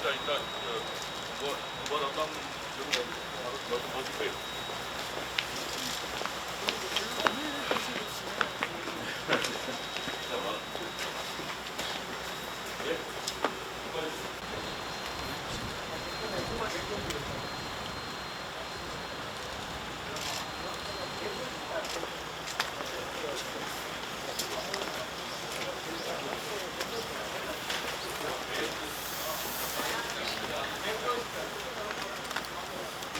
일단 뭐 담당 어디세요?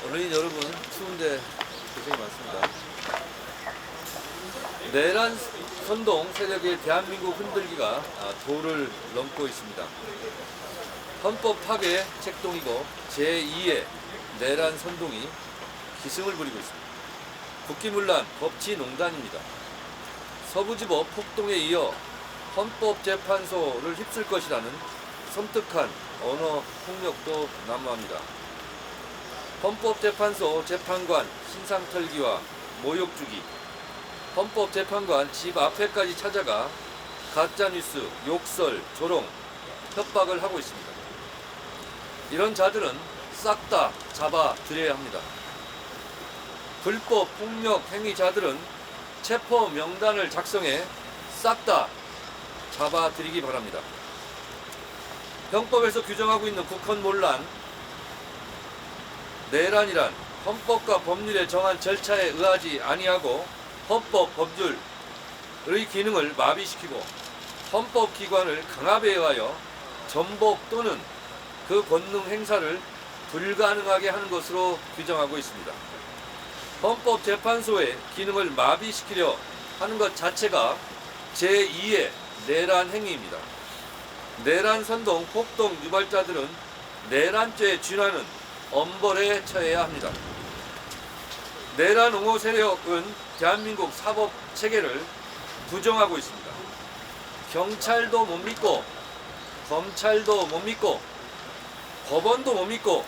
언론인 여러분, 추운데 고생이 많습니다. 내란 선동 세력의 대한민국 흔들기가 도를 넘고 있습니다. 헌법 파괴 책동이고 제2의 내란 선동이 기승을 부리고 있습니다. 국기문란 법치농단입니다. 서부지법 폭동에 이어 헌법재판소를 휩쓸 것이라는 섬뜩한 언어 폭력도 난무합니다. 헌법재판소 재판관 신상털기와 모욕주기, 헌법재판관 집 앞에까지 찾아가 가짜뉴스, 욕설, 조롱, 협박을 하고 있습니다. 이런 자들은 싹 다 잡아들여야 합니다. 불법 폭력 행위자들은 체포 명단을 작성해 싹 다 잡아들이기 바랍니다. 형법에서 규정하고 있는 국헌문란, 내란이란 헌법과 법률에 정한 절차에 의하지 아니하고 헌법, 법률의 기능을 마비시키고 헌법기관을 강압에 의하여 전복 또는 그 권능 행사를 불가능하게 하는 것으로 규정하고 있습니다. 헌법재판소의 기능을 마비시키려 하는 것 자체가 제2의 내란 행위입니다. 내란 선동, 폭동 유발자들은 내란죄에 준하는 엄벌에 처해야 합니다. 내란 옹호 세력은 대한민국 사법 체계를 부정하고 있습니다. 경찰도 못 믿고, 검찰도 못 믿고, 법원도 못 믿고,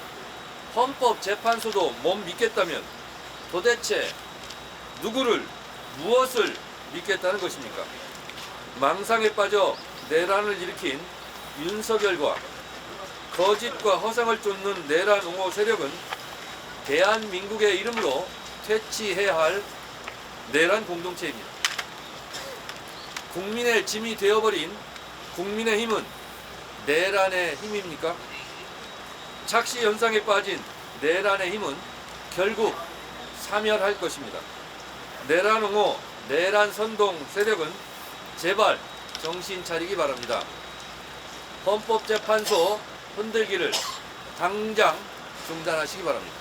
헌법재판소도 못 믿겠다면 도대체 누구를, 무엇을 믿겠다는 것입니까? 망상에 빠져 내란을 일으킨 윤석열과 거짓과 허상을 쫓는 내란 옹호 세력은 대한민국의 이름으로 퇴치해야 할 내란 공동체입니다. 국민의 짐이 되어버린 국민의힘은 내란의 힘입니까? 착시 현상에 빠진 내란의 힘은 결국 사멸할 것입니다. 내란 옹호, 내란 선동 세력은 제발 정신 차리기 바랍니다. 헌법재판소 흔들기를 당장 중단하시기 바랍니다.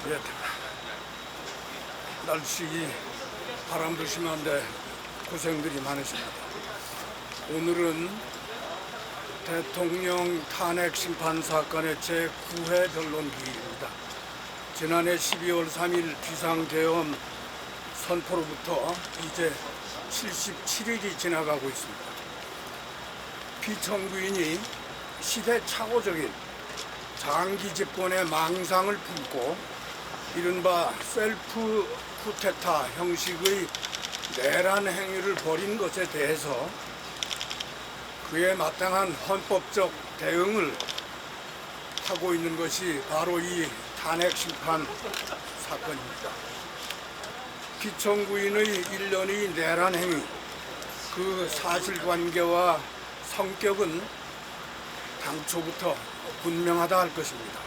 예, 날씨 바람도 심한데 고생들이 많으십니다. 오늘은 대통령 탄핵 심판 사건의 제9회 변론 기일입니다. 지난해 12월 3일 비상계엄 선포로부터 이제 77일이 지나가고 있습니다. 피청구인이 시대착오적인 장기 집권의 망상을 품고 이른바 셀프 쿠데타 형식의 내란 행위를 벌인 것에 대해서 그에 마땅한 헌법적 대응을 하고 있는 것이 바로 이 탄핵 심판 사건입니다. 피청구인의 일련의 내란 행위, 그 사실관계와 성격은 당초부터 분명하다 할 것입니다.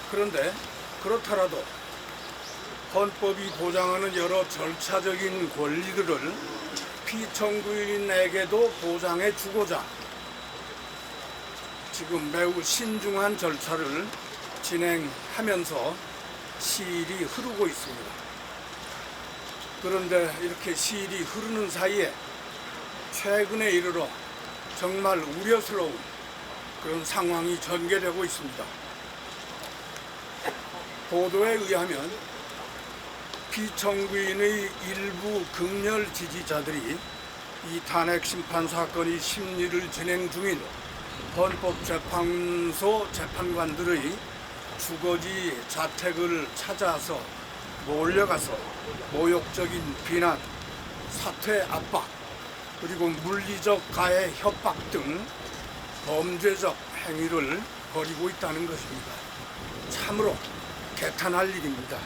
그런데 그렇더라도 헌법이 보장하는 여러 절차적인 권리들을 피청구인에게도 보장해 주고자 지금 매우 신중한 절차를 진행하면서 시일이 흐르고 있습니다. 그런데 이렇게 시일이 흐르는 사이에 최근에 이르러 정말 우려스러운 그런 상황이 전개되고 있습니다. 보도에 의하면 피청구인의 일부 극렬 지지자들이 이 탄핵 심판 사건의 심리를 진행 중인 헌법재판소 재판관들의 주거지 자택을 찾아서 몰려가서 모욕적인 비난, 사퇴 압박, 그리고 물리적 가해 협박 등 범죄적 행위를 벌이고 있다는 것입니다. 참으로 개탄할 일입니다.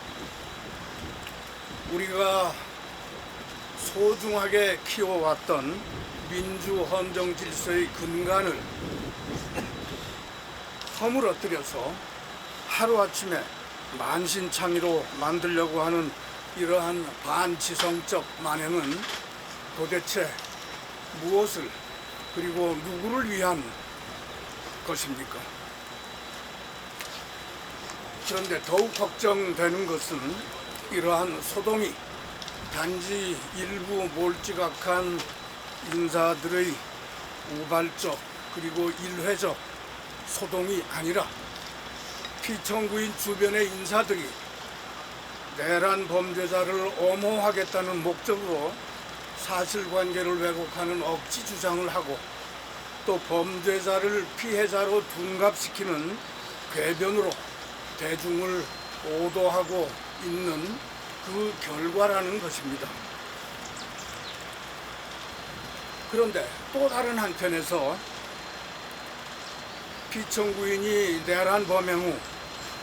우리가 소중하게 키워왔던 민주 헌정 질서의 근간을 허물어뜨려서 하루아침에 만신창이로 만들려고 하는 이러한 반지성적 만행은 도대체 무엇을 그리고 누구를 위한 것입니까? 그런데 더욱 걱정되는 것은 이러한 소동이 단지 일부 몰지각한 인사들의 우발적 그리고 일회적 소동이 아니라 피청구인 주변의 인사들이 내란 범죄자를 엄호하겠다는 목적으로 사실관계를 왜곡하는 억지 주장을 하고 또 범죄자를 피해자로 둔갑시키는 궤변으로 대중을 오도하고 있는 그 결과라는 것입니다. 그런데 또 다른 한편에서 피청구인이 내란 범행 후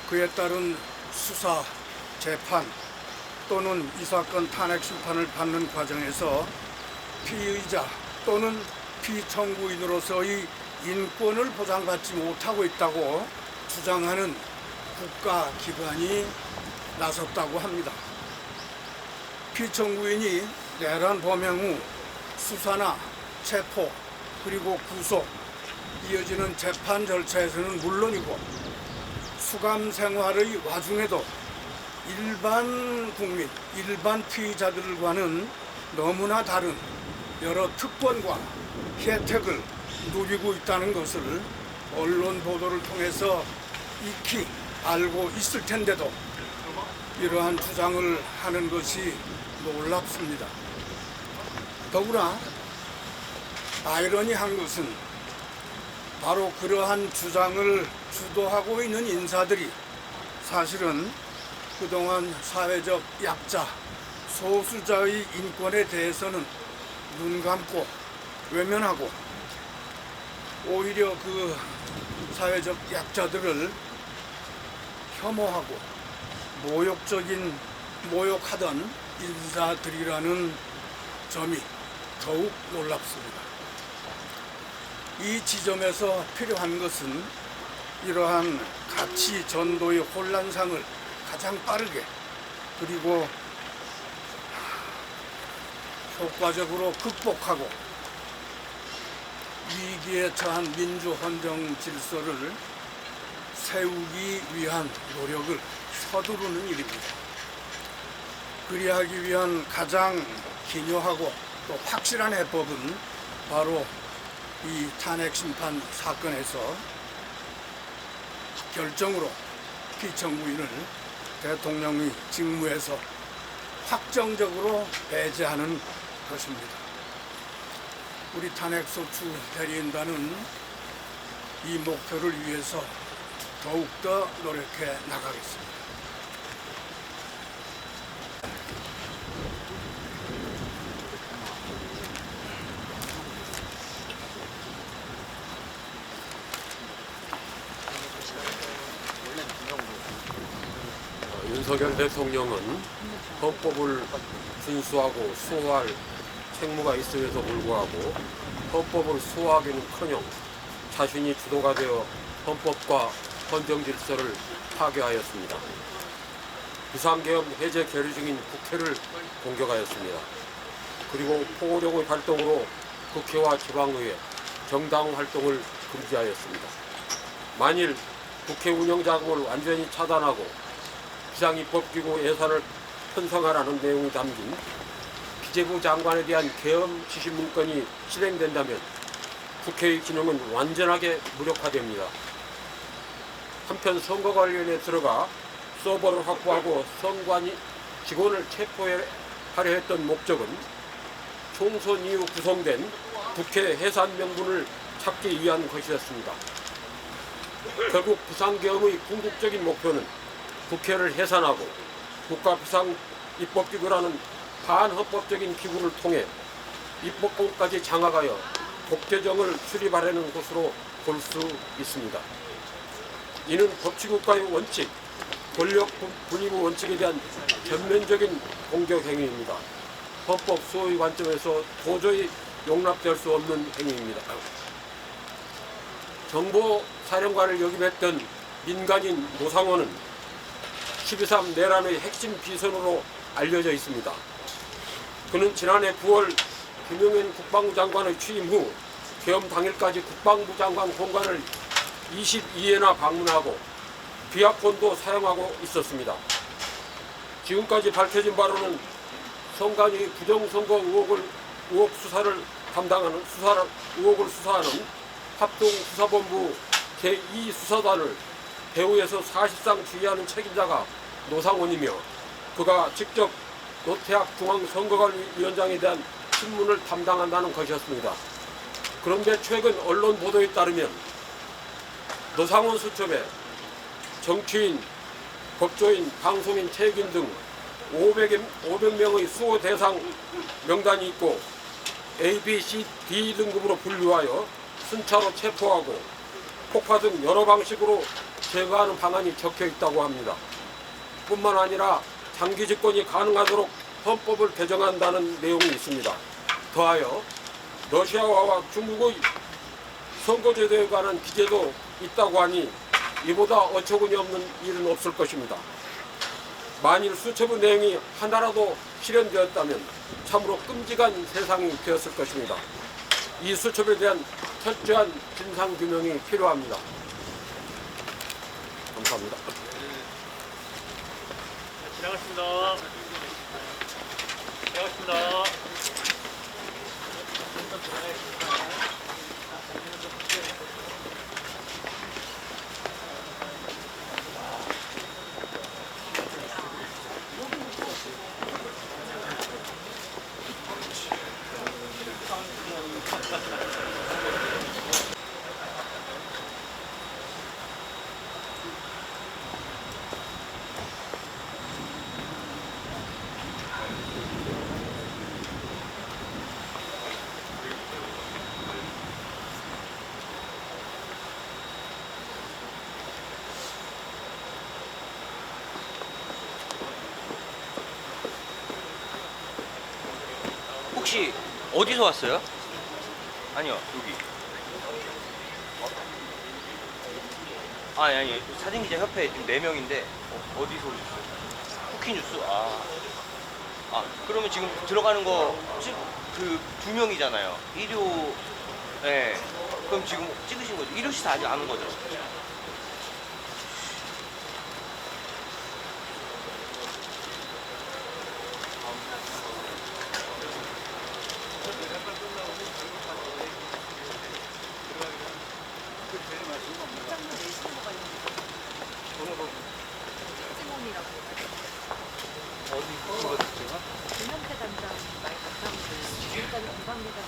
그에 따른 수사, 재판 또는 이 사건 탄핵 심판을 받는 과정에서 피의자 또는 피청구인으로서의 인권을 보장받지 못하고 있다고 주장하는 국가기관이 나섰다고 합니다. 피청구인이 내란 범행 후 수사나 체포 그리고 구속, 이어지는 재판 절차에서는 물론이고 수감 생활의 와중에도 일반 국민, 일반 피의자들과는 너무나 다른 여러 특권과 혜택을 누리고 있다는 것을 언론 보도를 통해서 익히 알고 있을 텐데도 이러한 주장을 하는 것이 놀랍습니다. 더구나 아이러니한 것은 바로 그러한 주장을 주도하고 있는 인사들이 사실은 그동안 사회적 약자, 소수자의 인권에 대해서는 눈 감고 외면하고 오히려 그 사회적 약자들을 혐오하고 모욕하던 인사들이라는 점이 더욱 놀랍습니다. 이 지점에서 필요한 것은 이러한 가치 전도의 혼란상을 가장 빠르게 그리고 효과적으로 극복하고 위기에 처한 민주 헌정 질서를 세우기 위한 노력을 서두르는 일입니다. 그리하기 위한 가장 기묘하고 또 확실한 해법은 바로 이 탄핵 심판 사건에서 결정으로 피청구인을 대통령의 직무에서 확정적으로 배제하는 것입니다. 우리 탄핵소추 대리인단은 이 목표를 위해서 더욱더 노력해 나가겠습니다. 윤석열 대통령은 헌법을 준수하고 수호할 책무가 있음에도 불구하고 헌법을 수호하기는커녕 자신이 주도가 되어 헌법과 헌정 질서를 파괴하였습니다. 비상계엄 해제 결의 중인 국회를 공격하였습니다. 그리고 포고령의 발동으로 국회와 지방의회, 정당 활동을 금지하였습니다. 만일 국회 운영 자금을 완전히 차단하고 비상입법기구 예산을 편성하라는 내용이 담긴 기재부 장관에 대한 계엄 지시 문건이 실행된다면 국회의 기능은 완전하게 무력화됩니다. 한편 선거 관련에 들어가 서버를 확보하고 선관위 직원을 체포하려 했던 목적은 총선 이후 구성된 국회 해산 명분을 찾기 위한 것이었습니다. 결국 비상계엄의 궁극적인 목표는 국회를 해산하고 국가비상입법기구라는 반헌법적인 기구를 통해 입법권까지 장악하여 독재정을 수립하려는 것으로 볼 수 있습니다. 이는 법치국가의 원칙, 권력 분립의 원칙에 대한 전면적인 공격 행위입니다. 헌법 수호의 관점에서 도저히 용납될 수 없는 행위입니다. 정보사령관을 역임했던 민간인 노상원은 12.3 내란의 핵심 비선으로 알려져 있습니다. 그는 지난해 9월 김용현 국방부 장관의 취임 후 계엄 당일까지 국방부 장관 공간을 22회나 방문하고 비아폰도 사용하고 있었습니다. 지금까지 밝혀진 바로는 선관위 부정선거 의혹 수사를 담당하는 의혹을 수사하는 합동수사본부 제2수사단을 배후에서 사실상 지휘하는 책임자가 노상원이며 그가 직접 노태학 중앙선거관리위원장에 대한 신문을 담당한다는 것이었습니다. 그런데 최근 언론 보도에 따르면 노상원 수첩에 정치인, 법조인, 방송인, 책임 등 500명의 수호 대상 명단이 있고 A, B, C, D 등급으로 분류하여 순차로 체포하고 폭파 등 여러 방식으로 제거하는 방안이 적혀 있다고 합니다. 뿐만 아니라 장기 집권이 가능하도록 헌법을 개정한다는 내용이 있습니다. 더하여 러시아와 중국의 선거제도에 관한 기재도 있다고 하니 이보다 어처구니 없는 일은 없을 것입니다. 만일 수첩의 내용이 하나라도 실현되었다면 참으로 끔찍한 세상이 되었을 것입니다. 이 수첩에 대한 철저한 진상규명이 필요합니다. 감사합니다. 지나가겠습니다. 지나가겠습니다. 혹시 어디서 왔어요? 아니요, 여기. 아니, 사진기자 협회 지금 4명인데 어디서 오셨어요? 쿠키뉴스? 그러면 지금 들어가는 거 그 2명이잖아요. 일요, 네. 그럼 지금 찍으신 거죠? 일요 씨 다 아직 아는 거죠? 어디 무슨 거 됐지가? 김현태 단장 말 감사합니다. 지금까지 감사합니다.